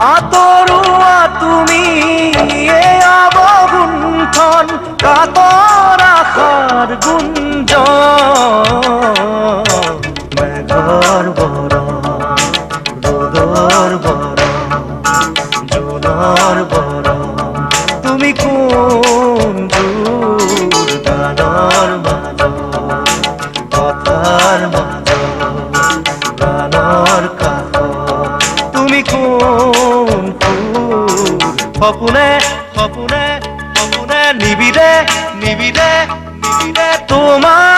আতৰুৱা তুমি এই অৱগুণ্ঠন কাতৰ আশাৰ গুঞ্জ মেঘৰ বৰণ ৰ'দৰ বৰণ জোনৰ বৰণ তুমি কোন দূৰ গানৰ মাজত কথাৰ মাজত গানৰ কাষত তুমি কোন সপোনে সপোনে সপোনে নিবিদে নিবিদে নিবিদে তোমাৰ